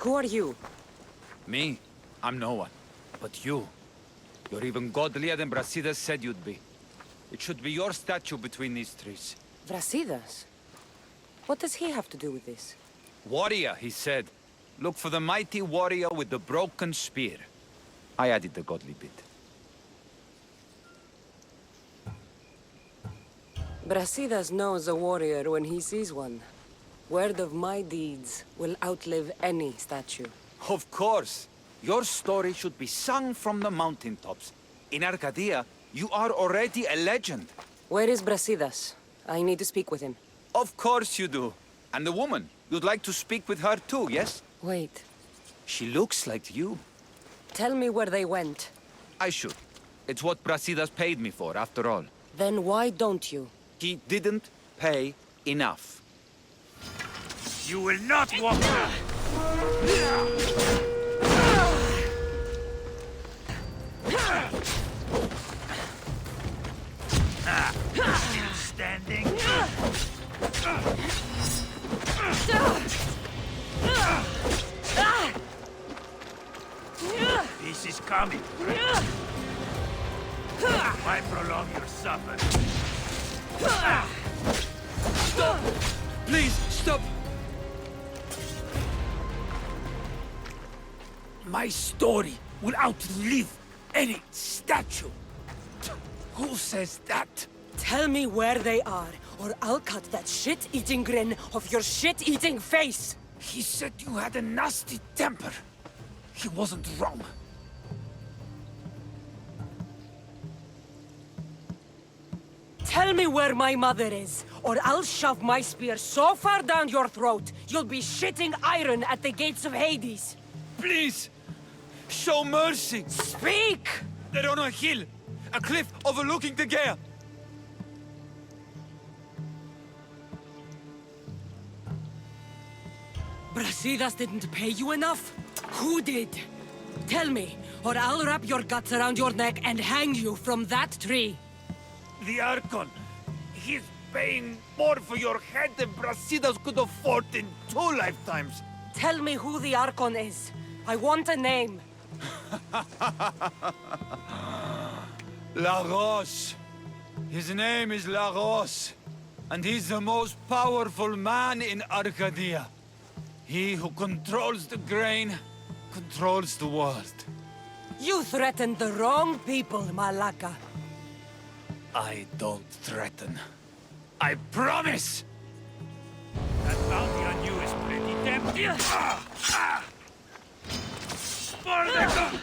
Who are you? Me? I'm no one. But you. You're even godlier than Brasidas said you'd be. It should be your statue between these trees. Brasidas? What does he have to do with this? Warrior, he said. Look for the mighty warrior with the broken spear. I added the godly bit. Brasidas knows a warrior when he sees one. Word of my deeds will outlive any statue. Of course. Your story should be sung from the mountaintops. In Arcadia, you are already a legend. Where is Brasidas? I need to speak with him. Of course you do. And the woman, you'd like to speak with her too, yes? Wait. She looks like you. Tell me where they went. I should. It's what Brasidas paid me for, after all. Then why don't you? He didn't pay enough. You will not walk her! Still standing? This is coming. Why prolong your supper? Stop! Please, stop! My story will outlive any statue. Who says that? Tell me where they are, or I'll cut that shit-eating grin off your shit-eating face! He said you had a nasty temper. He wasn't wrong. Tell me where my mother is, or I'll shove my spear so far down your throat, you'll be shitting iron at the gates of Hades! Please! Show mercy! Speak! They're on a hill! A cliff overlooking the gale! Brasidas didn't pay you enough? Who did? Tell me, or I'll wrap your guts around your neck and hang you from that tree! The Archon! He's paying more for your head than Brasidas could afford in 2 lifetimes! Tell me who the Archon is. I want a name. Lagos. His name is Lagos. And he's the most powerful man in Arcadia. He who controls the grain, controls the world. You threatened the wrong people, Malaka. I don't threaten. I promise! That bounty on you is pretty tempting. Spartan!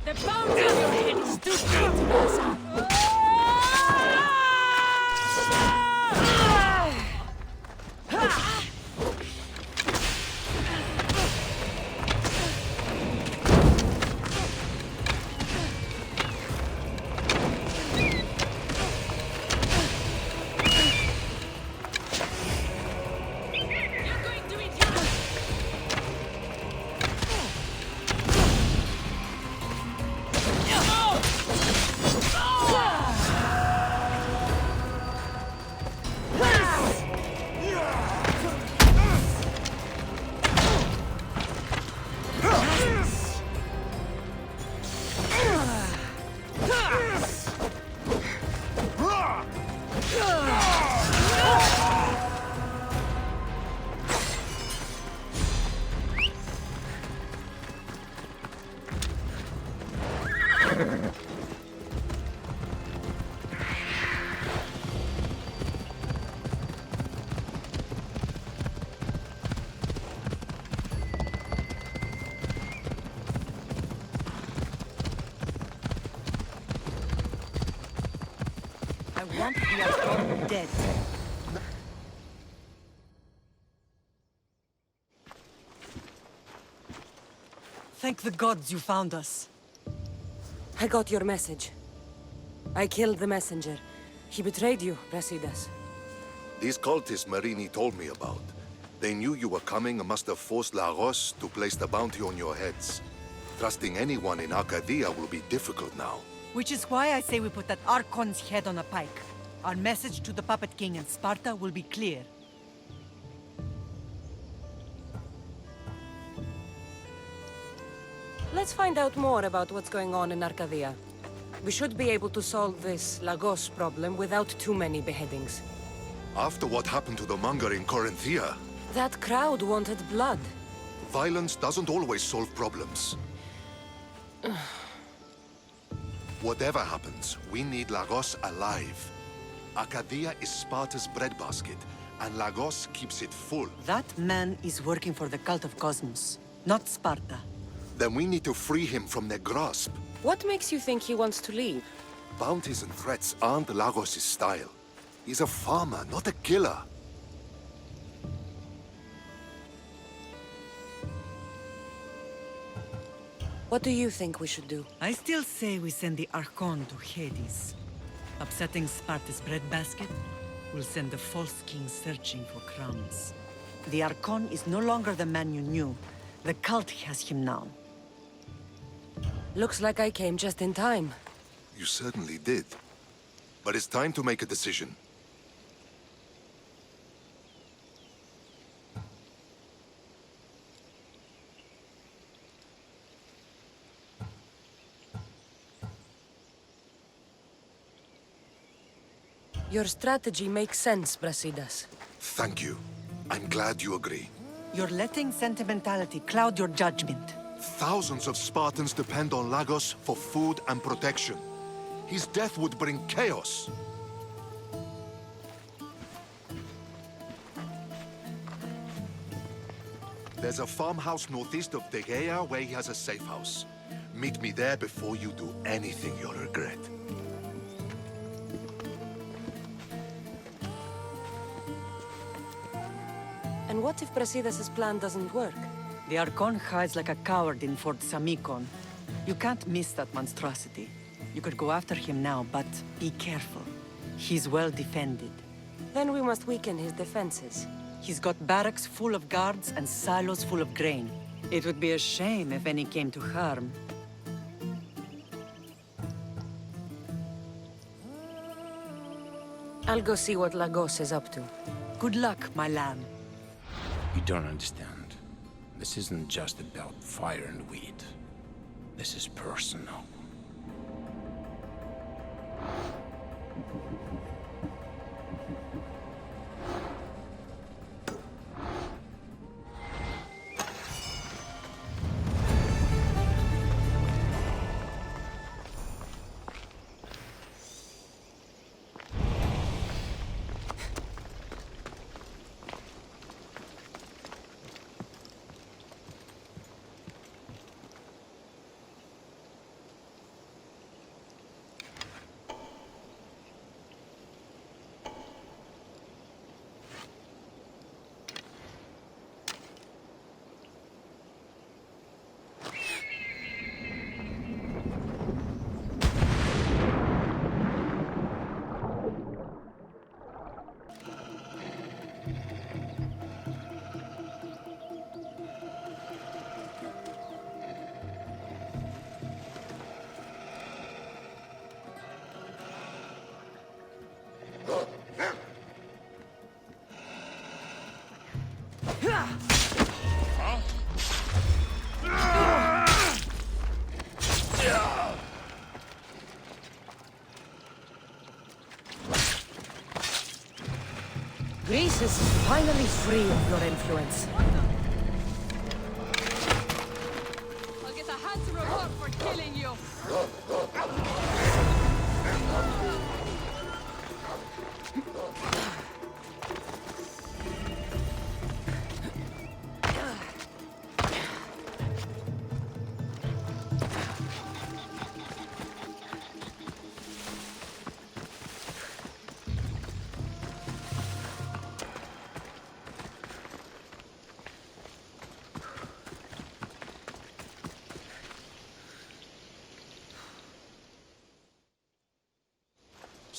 The bones on your head is too great, Masa. want the Archon dead. Thank the gods you found us. I got your message. I killed the messenger. He betrayed you, Brasidas. These cultists Marini told me about. They knew you were coming and must have forced Lagos to place the bounty on your heads. Trusting anyone in Arcadia will be difficult now. Which is why I say we put that Archon's head on a pike. Our message to the Puppet King and Sparta will be clear. Let's find out more about what's going on in Arcadia. We should be able to solve this Lagos problem without too many beheadings. After what happened to the monger in Corinthia, That crowd wanted blood. violence doesn't always solve problems. Whatever happens, we need Lagos alive. Arcadia is Sparta's breadbasket, and Lagos keeps it full. That man is working for the cult of Cosmos, not Sparta. Then we need to free him from their grasp. What makes you think he wants to leave? Bounties and threats aren't Lagos' style. He's a farmer, not a killer. What do you think we should do? I still say we send the Archon to Hades. Upsetting Sparta's breadbasket will send the false king searching for crumbs. The Archon is no longer the man you knew. The cult has him now. Looks like I came just in time. You certainly did. But it's time to make a decision. Your strategy makes sense, Brasidas. Thank you. I'm glad you agree. You're letting sentimentality cloud your judgment. Thousands of Spartans depend on Lagos for food and protection. His death would bring chaos. There's a farmhouse northeast of Tegea where he has a safe house. Meet me there before you do anything you'll regret. And what if Brasidas' plan doesn't work? The Archon hides like a coward in Fort Samikon. You can't miss that monstrosity. You could go after him now, but be careful. He's well defended. Then we must weaken his defenses. He's got barracks full of guards and silos full of grain. It would be a shame if any came to harm. I'll go see what Lagos is up to. Good luck, my lamb. You don't understand. This isn't just about fire and weed. This is personal. Greece is finally free of your influence. I'll get a handsome reward for killing you.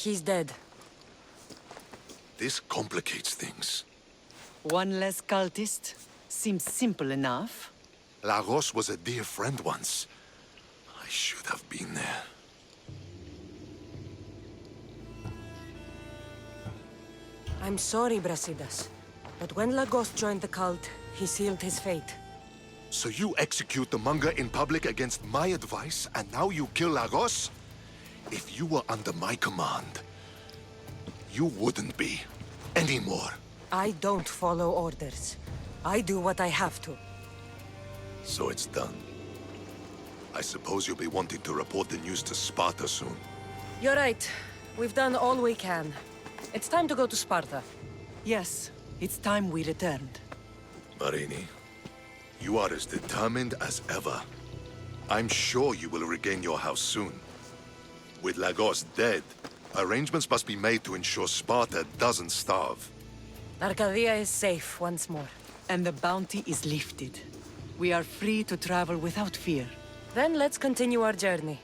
He's dead. This complicates things. One less cultist? Seems simple enough. Lagos was a dear friend once. I should have been there. I'm sorry, Brasidas. But when Lagos joined the cult, he sealed his fate. So you execute the manga in public against my advice, and now you kill Lagos? If you were under my command, you wouldn't be. Anymore. I don't follow orders. I do what I have to. So it's done. I suppose you'll be wanting to report the news to Sparta soon. You're right. We've done all we can. It's time to go to Sparta. Yes, it's time we returned. Marini, you are as determined as ever. I'm sure you will regain your house soon. With Lagos dead, arrangements must be made to ensure Sparta doesn't starve. Arcadia is safe once more. And the bounty is lifted. We are free to travel without fear. Then let's continue our journey.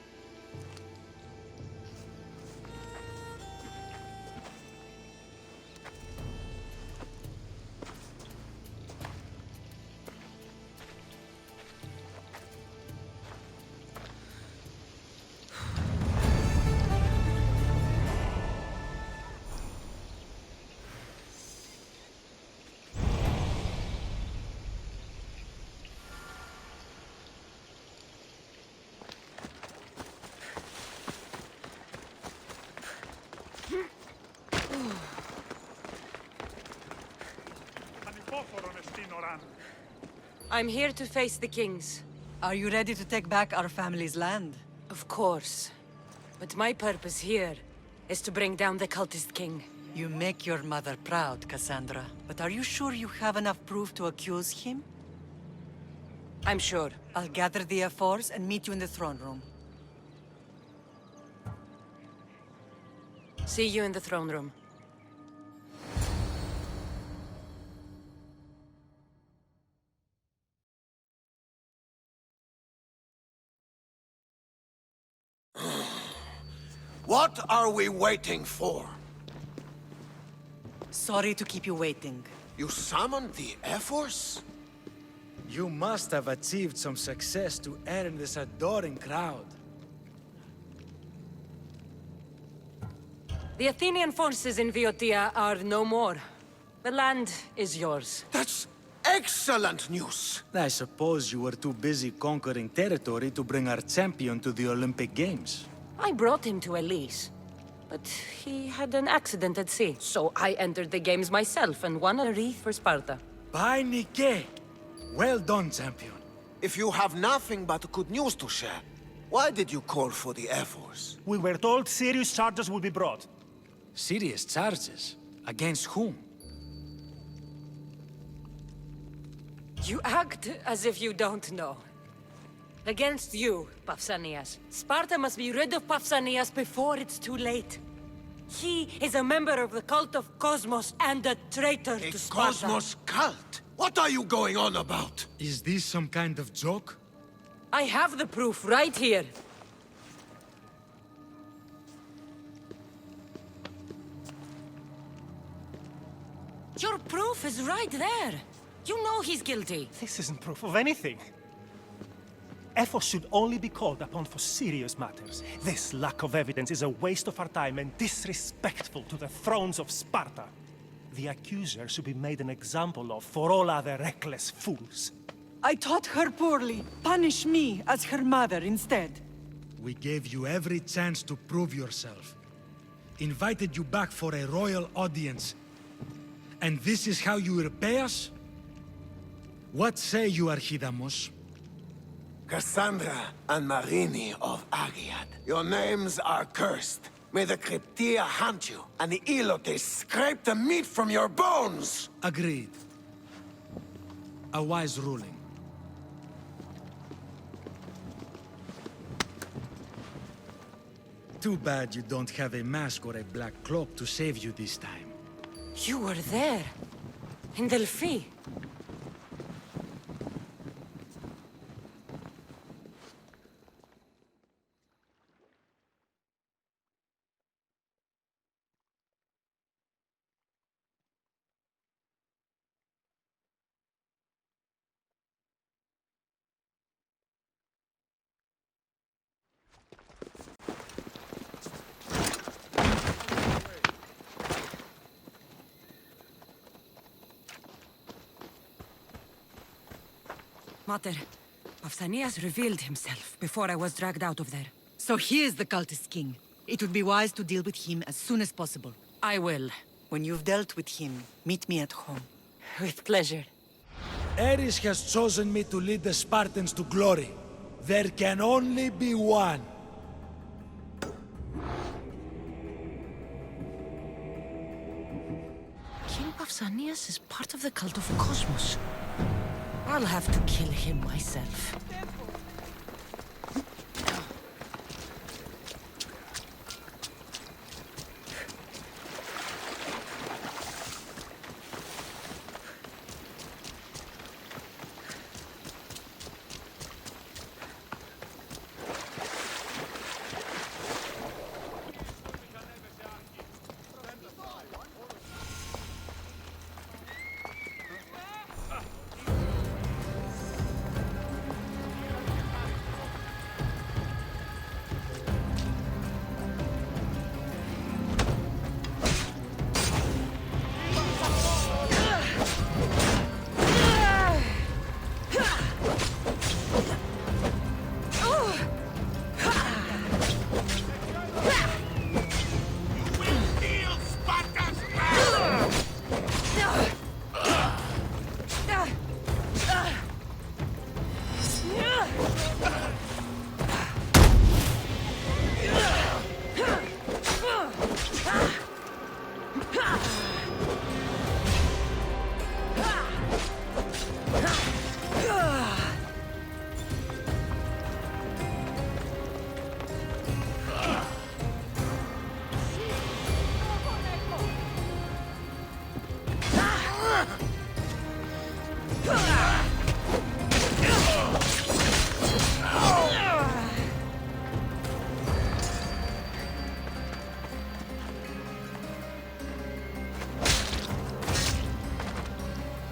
I'm here to face the kings. Are you ready to take back our family's land? Of course. But my purpose here is to bring down the cultist king. You make your mother proud, Cassandra. But are you sure you have enough proof to accuse him? I'm sure. I'll gather the F4s and meet you in the throne room. See you in the throne room. What are we waiting for? Sorry to keep you waiting. You summoned the F-Force? You must have achieved some success to earn this adoring crowd. The Athenian forces in Viotia are no more. The land is yours. That's excellent news! I suppose you were too busy conquering territory to bring our champion to the Olympic Games. I brought him to Elise, but he had an accident at sea. So I entered the games myself and won a wreath for Sparta. By Nike! Well done, champion. If you have nothing but good news to share, why did you call for the F-Force? We were told serious charges would be brought. Serious charges? Against whom? You act as if you don't know. Against you, Pausanias. Sparta must be rid of Pausanias before it's too late. He is a member of the cult of Cosmos and a traitor A to Sparta. Cosmos cult? What are you going on about? Is this some kind of joke? I have the proof right here. Your proof is right there. You know he's guilty. This isn't proof of anything. Ephos should only be called upon for serious matters. This lack of evidence is a waste of our time and disrespectful to the thrones of Sparta. The accuser should be made an example of for all other reckless fools. I taught her poorly. Punish me as her mother instead. We gave you every chance to prove yourself. Invited you back for a royal audience. And this is how you repay us? What say you, Archidamos? Cassandra and Marini of Agiad, your names are cursed. May the Cryptia haunt you, and the Elotes scrape the meat from your bones! Agreed. A wise ruling. Too bad you don't have a mask or a black cloak to save you this time. You were there. In Delphi. Mater, Pausanias revealed himself before I was dragged out of there. So he is the cultist king. It would be wise to deal with him as soon as possible. I will. When you've dealt with him, meet me at home. With pleasure. Ares has chosen me to lead the Spartans to glory. There can only be one. King Pausanias is part of the cult of Cosmos. I'll have to kill him myself.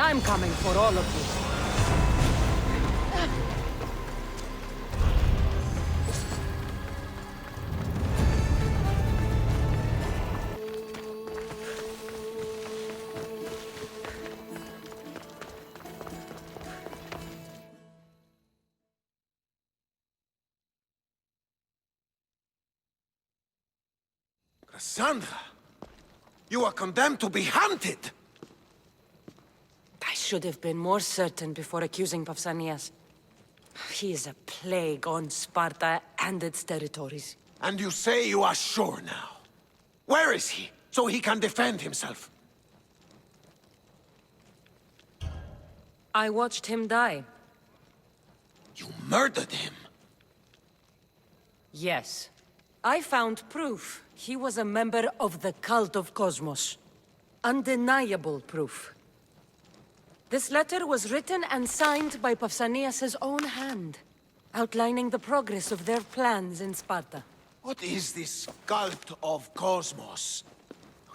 I'm coming for all of you. Cassandra, you are condemned to be hunted! I should have been more certain before accusing Pausanias. He is a plague on Sparta and its territories. And you say you are sure now. Where is he, so he can defend himself? I watched him die. You murdered him? Yes. I found proof he was a member of the cult of Cosmos. Undeniable proof. This letter was written and signed by Pausanias' own hand, outlining the progress of their plans in Sparta. What is this cult of Cosmos?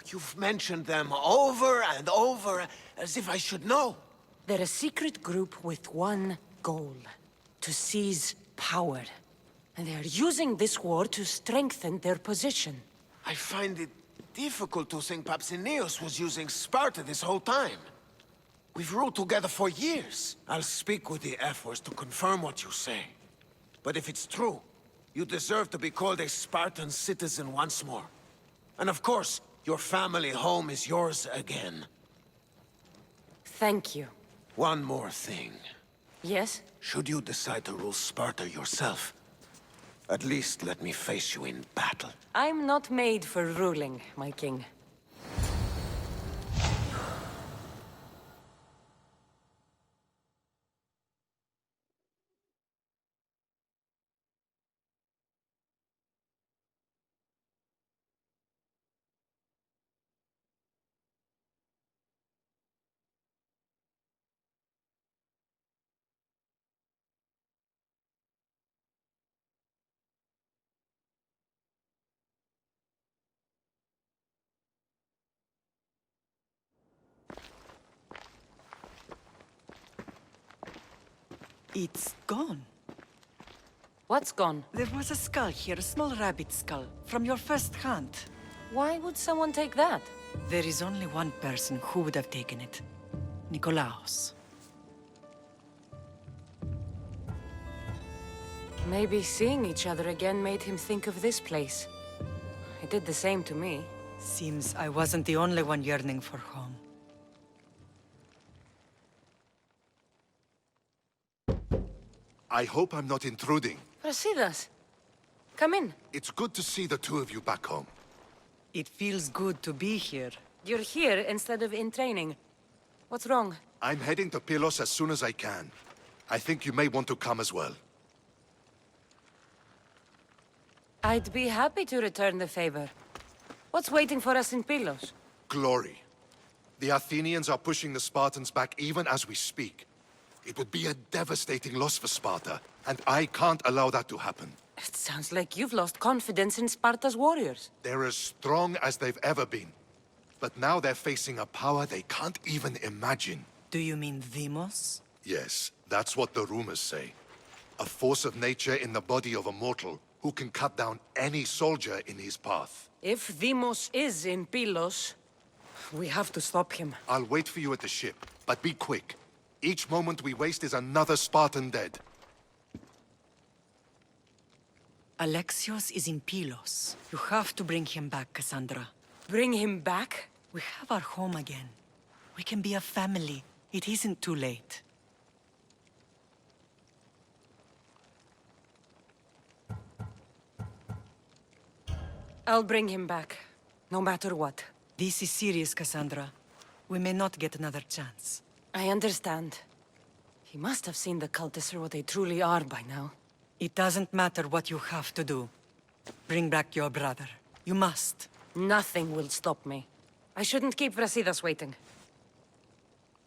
You've mentioned them over and over, as if I should know. They're a secret group with one goal: to seize power. And they are using this war to strengthen their position. I find it difficult to think Pausanias was using Sparta this whole time. We've ruled together for years. I'll speak with the Ephors to confirm what you say. But if it's true, you deserve to be called a Spartan citizen once more. And of course, your family home is yours again. Thank you. One more thing. Yes? Should you decide to rule Sparta yourself, at least let me face you in battle. I'm not made for ruling, my king. It's gone. What's gone? There was a skull here, a small rabbit skull, from your first hunt. Why would someone take that? There is only one person who would have taken it. Nikolaos. Maybe seeing each other again made him think of this place. It did the same to me. Seems I wasn't the only one yearning for home. I hope I'm not intruding. Brasidas, come in. It's good to see the two of you back home. It feels good to be here. You're here instead of in training. What's wrong? I'm heading to Pylos as soon as I can. I think you may want to come as well. I'd be happy to return the favor. What's waiting for us in Pylos? Glory. The Athenians are pushing the Spartans back even as we speak. It would be a devastating loss for Sparta, and I can't allow that to happen. It sounds like you've lost confidence in Sparta's warriors. They're as strong as they've ever been. But now they're facing a power they can't even imagine. Do you mean Demos? Yes, that's what the rumors say. A force of nature in the body of a mortal who can cut down any soldier in his path. If Demos is in Pylos, we have to stop him. I'll wait for you at the ship, but be quick. Each moment we waste is another Spartan dead. Alexios is in Pylos. You have to bring him back, Cassandra. Bring him back? We have our home again. We can be a family. It isn't too late. I'll bring him back, no matter what. This is serious, Cassandra. We may not get another chance. I understand. He must have seen the cultists for what they truly are by now. It doesn't matter what you have to do. Bring back your brother. You must. Nothing will stop me. I shouldn't keep Brasidas waiting.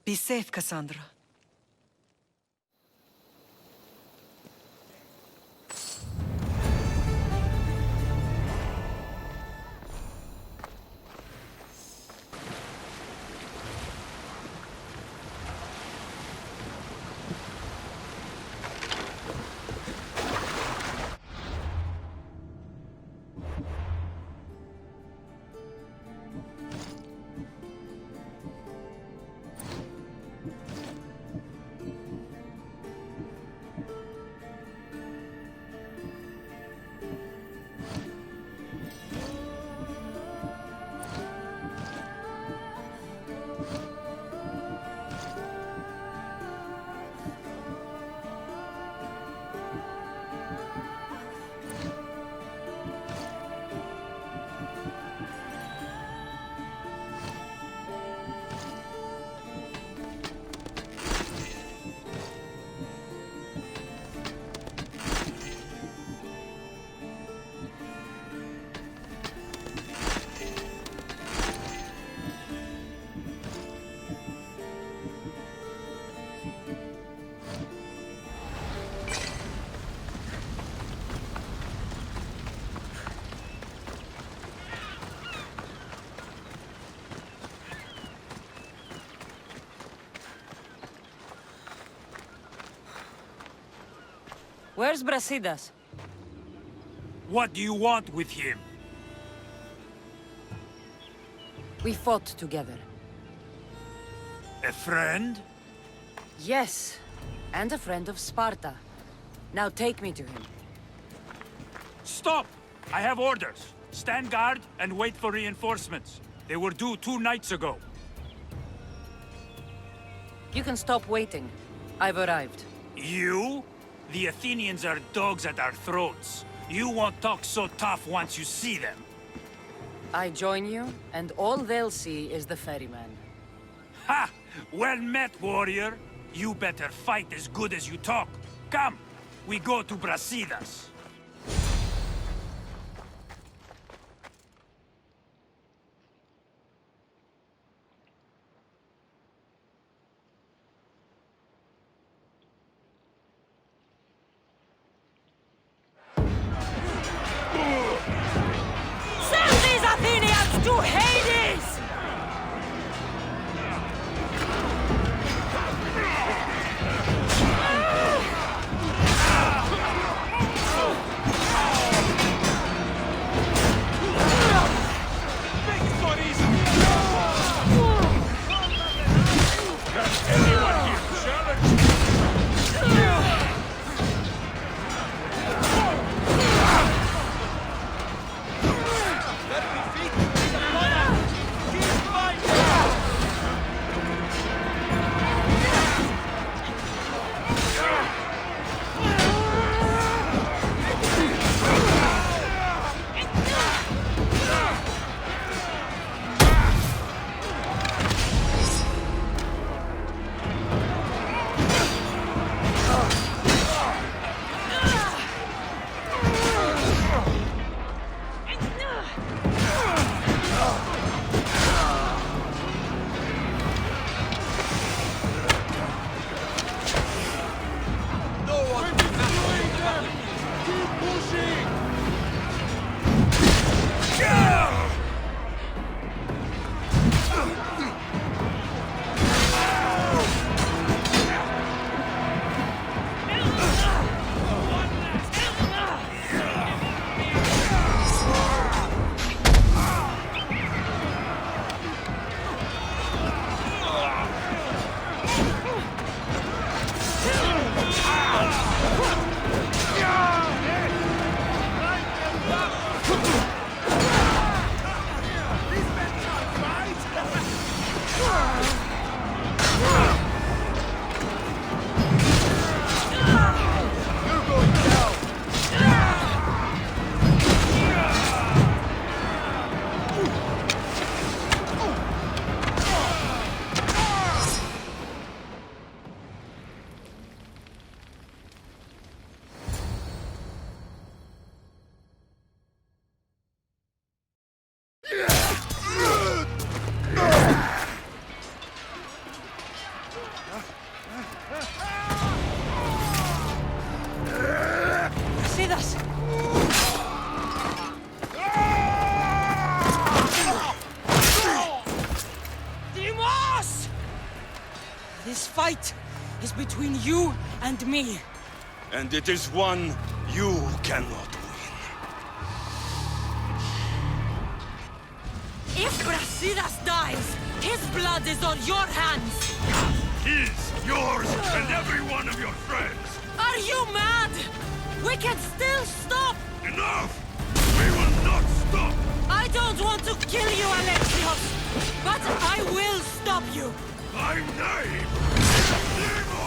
Be safe, Cassandra. Where's Brasidas? What do you want with him? We fought together. A friend? Yes, and a friend of Sparta. Now take me to him. Stop! I have orders. Stand guard and wait for reinforcements. They were due 2 nights ago. You can stop waiting. I've arrived. You? The Athenians are dogs at our throats. You won't talk so tough once you see them. I join you, and all they'll see is the ferryman. Ha! Well met, warrior. You better fight as good as you talk. Come, we go to Brasidas. Send these Athenians to Hades! between you and me. And it is one you cannot win. If Brasidas dies, his blood is on your hands! His, yours, and every one of your friends! Are you mad? We can still stop! Enough! We will not stop! I don't want to kill you, Alexios! But I will stop you! My name is Demon!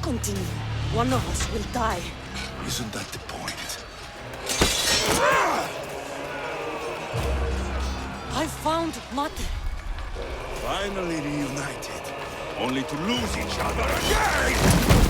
Continue. One of us will die. Isn't that the point? I found Mate. Finally reunited, only to lose each other again!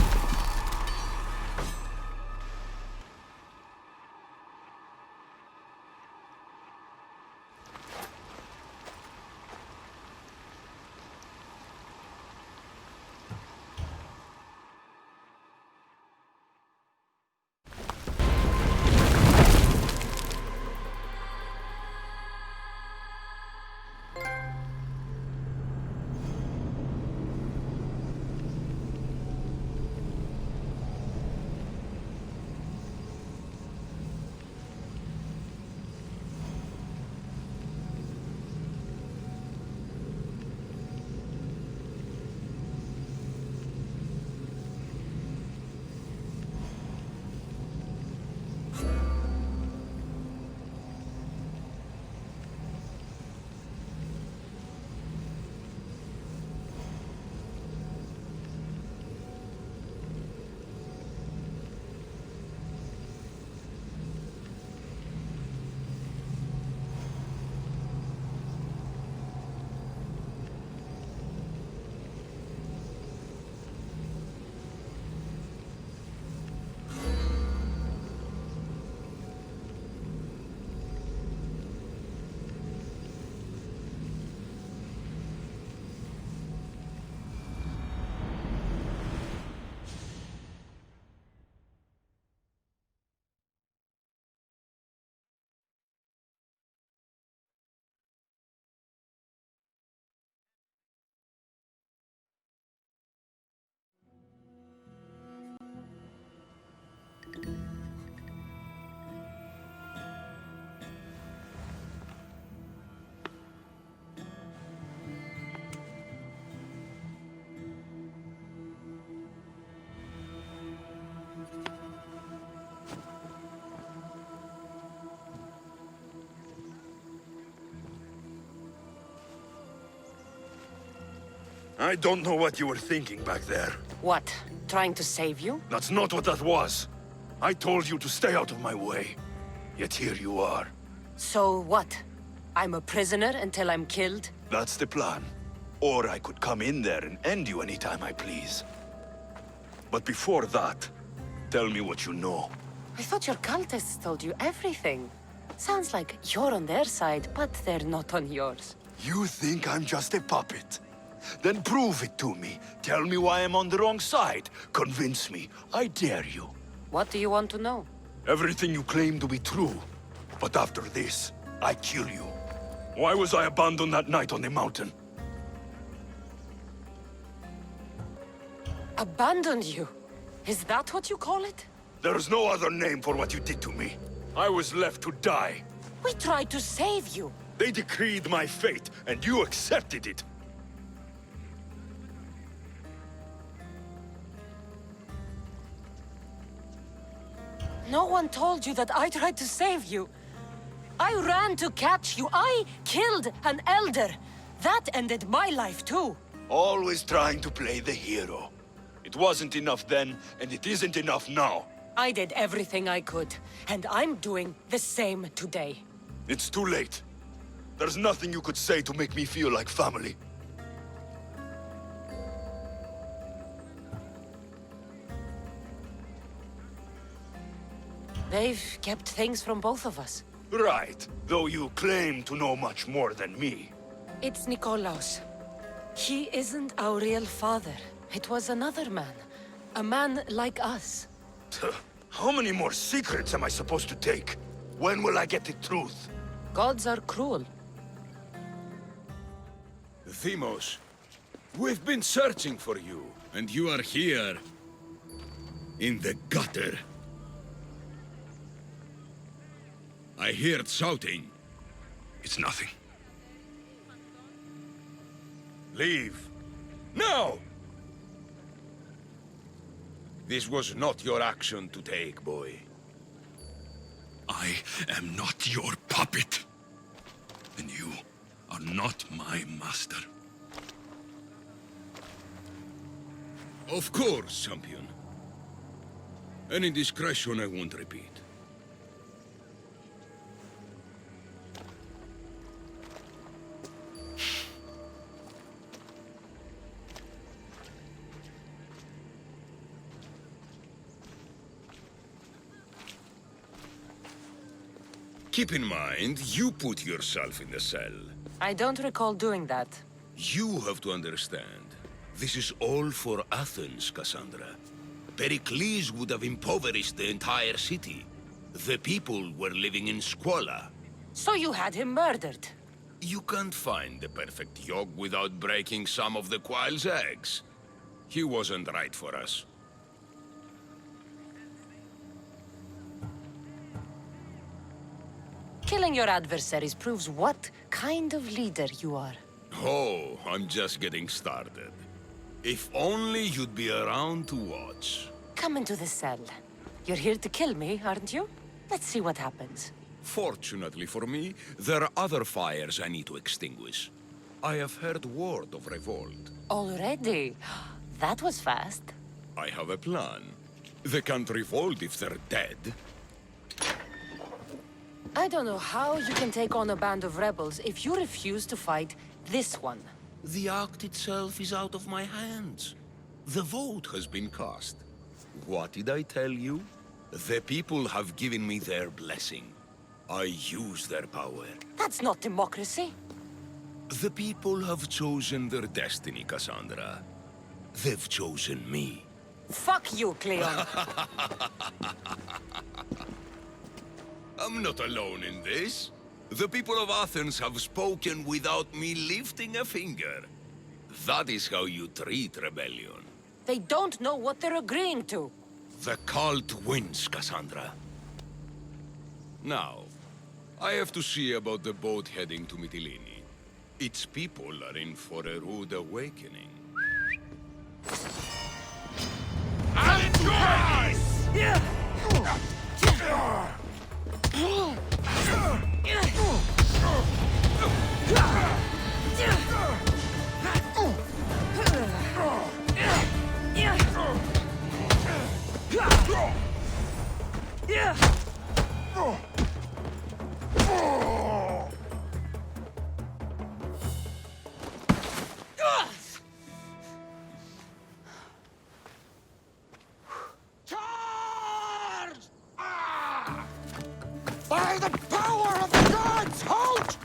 I don't know what you were thinking back there. What? Trying to save you? That's not what that was. I told you to stay out of my way. Yet here you are. So what? I'm a prisoner until I'm killed? That's the plan. Or I could come in there and end you anytime I please. But before that, tell me what you know. I thought your cultists told you everything. Sounds like you're on their side, but they're not on yours. You think I'm just a puppet? Then prove it to me. Tell me why I'm on the wrong side. Convince me. I dare you. What do you want to know? Everything you claim to be true. But after this, I kill you. Why was I abandoned that night on the mountain? Abandoned you? Is that what you call it? There's no other name for what you did to me. I was left to die. We tried to save you. They decreed my fate, and you accepted it. No one told you that I tried to save you. I ran to catch you. I killed an elder. That ended my life too. Always trying to play the hero. It wasn't enough then, and it isn't enough now. I did everything I could, and I'm doing the same today. It's too late. There's nothing you could say to make me feel like family. They've kept things from both of us. Right, though you claim to know much more than me. It's Nikolaos. He isn't our real father. It was another man. A man like us. How many more secrets am I supposed to take? When will I get the truth? Gods are cruel. Themos, we've been searching for you, and you are here. In the gutter. I heard shouting. It's nothing. Leave. Now! This was not your action to take, boy. I am not your puppet. And you are not my master. Of course, champion. Any indiscretion I won't repeat. Keep in mind, you put yourself in the cell. I don't recall doing that. You have to understand. This is all for Athens, Cassandra. Pericles would have impoverished the entire city. The people were living in squalor. So you had him murdered? You can't find the perfect yolk without breaking some of the quail's eggs. He wasn't right for us. Killing your adversaries proves what kind of leader you are. Oh, I'm just getting started. If only you'd be around to watch. Come into the cell. You're here to kill me, aren't you? Let's see what happens. Fortunately for me, there are other fires I need to extinguish. I have heard word of revolt. Already? That was fast. I have a plan. They can't revolt if they're dead. I don't know how you can take on a band of rebels if you refuse to fight this one. The act itself is out of my hands. The vote has been cast. What did I tell you? The people have given me their blessing. I use their power. That's not democracy. The people have chosen their destiny, Cassandra. They've chosen me. Fuck you, Cleon. I'm not alone in this. The people of Athens have spoken without me lifting a finger. That is how you treat rebellion. They don't know what they're agreeing to. The cult wins, Cassandra. Now, I have to see about the boat heading to Mytilene. Its people are in for a rude awakening. By the power of the gods, halt!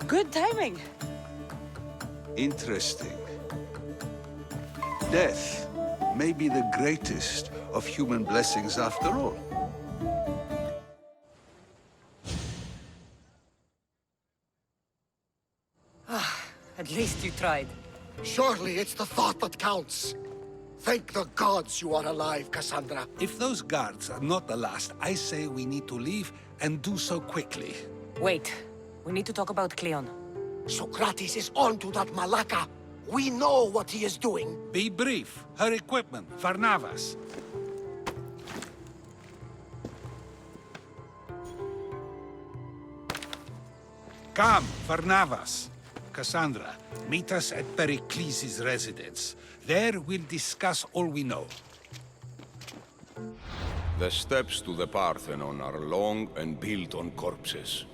Good timing. Interesting. Death may be the greatest of human blessings after all. At least you tried. Surely it's the thought that counts. Thank the gods you are alive, Cassandra. If those guards are not the last, I say we need to leave and do so quickly. Wait. We need to talk about Cleon. Socrates is on to that Malaka. We know what he is doing. Be brief. Her equipment, Varnavas. Come, Varnavas. Cassandra, meet us at Pericles' residence. There we'll discuss all we know. The steps to the Parthenon are long and built on corpses.